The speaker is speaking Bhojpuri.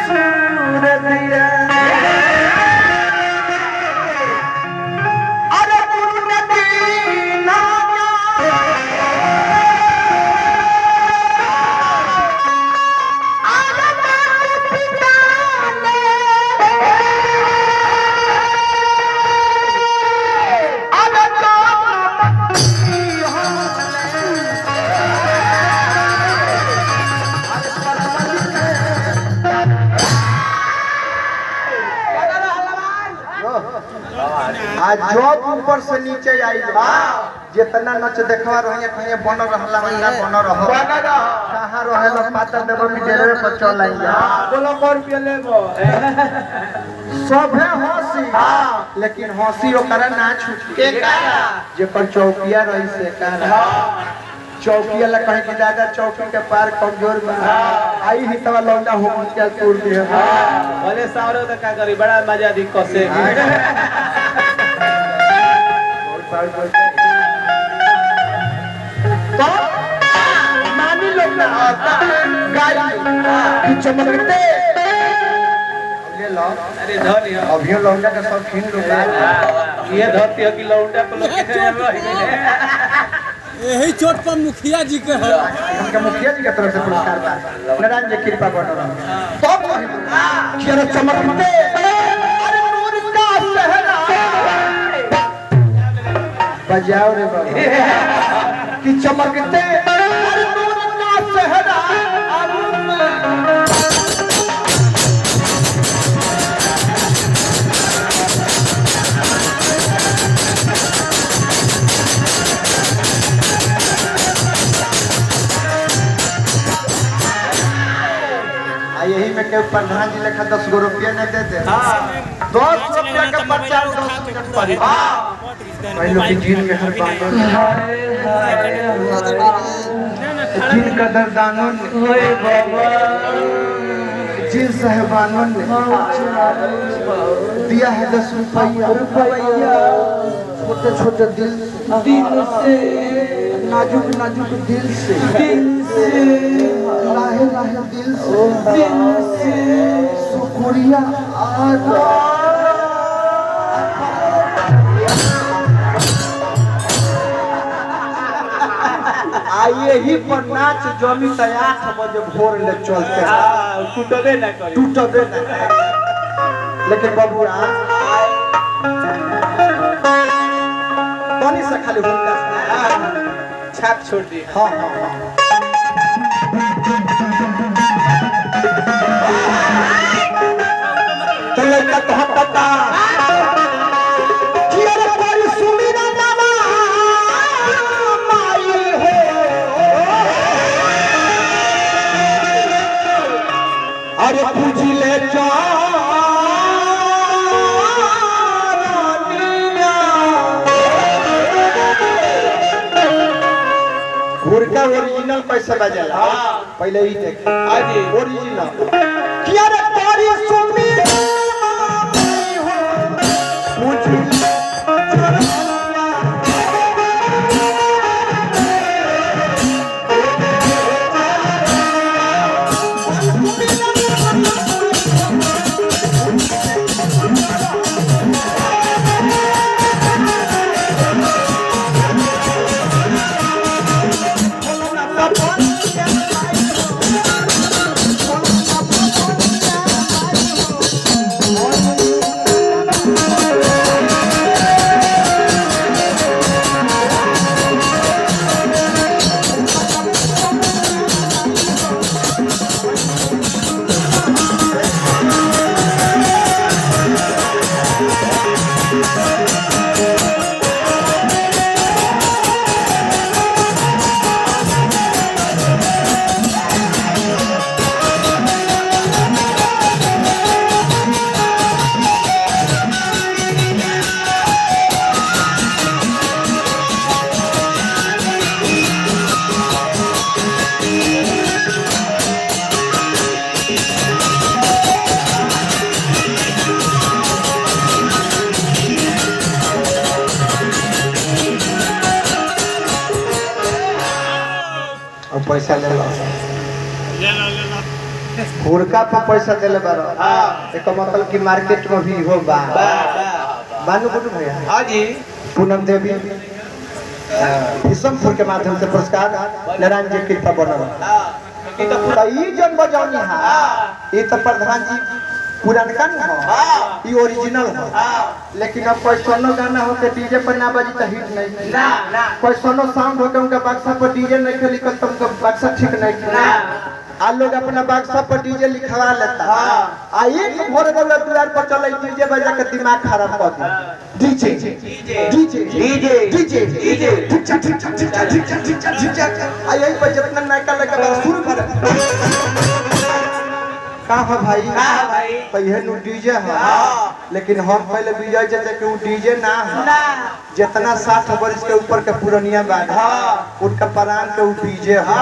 सूरतिया आज जॉब ऊपर से नीचे आई जितना नच देखवा रही कहीं बन रहला हमरा बन रह कहां रहेला पाता देबो कि डेरे पर चल आई बोलो कर रुपया लेबो सबे हंसी लेकिन हंसी ओकरा ना छूटी के कारा जे पर चौकिया रही से कारा चौकी वाला कहे कि दादा चौकी के पार कमजोर बा आई ही तवा लौंडा हो क्या तोड़ दिया भले सावरो तो का करी बड़ा मजा दी कसे तो मानी लोग ना गाड़ी चमकते ले लो अरे धो लियो अभी लौंडा का सब खीन लोग ये धरती है कि लौंडा को लोग यही चोट पर मुखिया जी के है इनका मुखिया जी की तरफ से पुरस्कार बा नारायण जी कृपा कर रहा सब चेहरा चमकते अरे नूर का सहरा बजाओ रे बाबा कि चमकते अरे नूर का सहरा यही में के प्रधान जी लेखा 10 गो रुपया नहीं देते 10 रुपया का प्रचार 10 मिनट पर पहले की जीन के हर बात जीन कदर दानों ओए बाबा जिन साहबानों ने दिया है 10 रुपया छोटे छोटे दिल से नाजुक नाजुक दिल से लाहे लाहे दिल से शुक्रिया आदा आइए ही पर नाच जमी तैयार 8 बजे भोर ले चलते हैं टूटबे ना लेकिन बबुआ तनी से खाली हुनका छाप छोड़ दी हां तो लड़का तो हटता किरे पर सुमिरा नामा माई हो अरे पूछ ले जा घुरका ओरिजिनल पैसा बजेला पहले ही देख आज ओरिजिनल किया रे तारी सुमी नहीं हो मुझे हुड़का पर पैसा देले बारो एक मतलब कि मार्केट में भी हो बा बानू गुडू भैया हाँ जी पूनम देवी विषमपुर के माध्यम से पुरस्कार नारायण जी कृपा बनल तो ई जन बजौनी है ये तो प्रधान जी पुरानका न हो ये ओरिजिनल हो लेकिन अब कोई सोनो गाना हो के डीजे पर ना बजी तो हिट नहीं ना कोई सोनो साउंड हो के उनका बक्सा पर डीजे नहीं खेली तो उनका बक्सा ठीक नहीं ना आज लोग अपना बक्सा पर डीजे लिखवा लेता आ एक भोर दौड़ा द्वार पर चले डीजे बजा के दिमाग खराब कर दे DJ DJ DJ DJ DJ आ यही पर जितना नायका लगा शुरू कर कहाँ भाई पहले नु डीजे है लेकिन हम पहले विजय चाचा के डीजे ना है जितना 60 वर्ष के ऊपर के पुरानिया बात उनका प्राण के डीजे है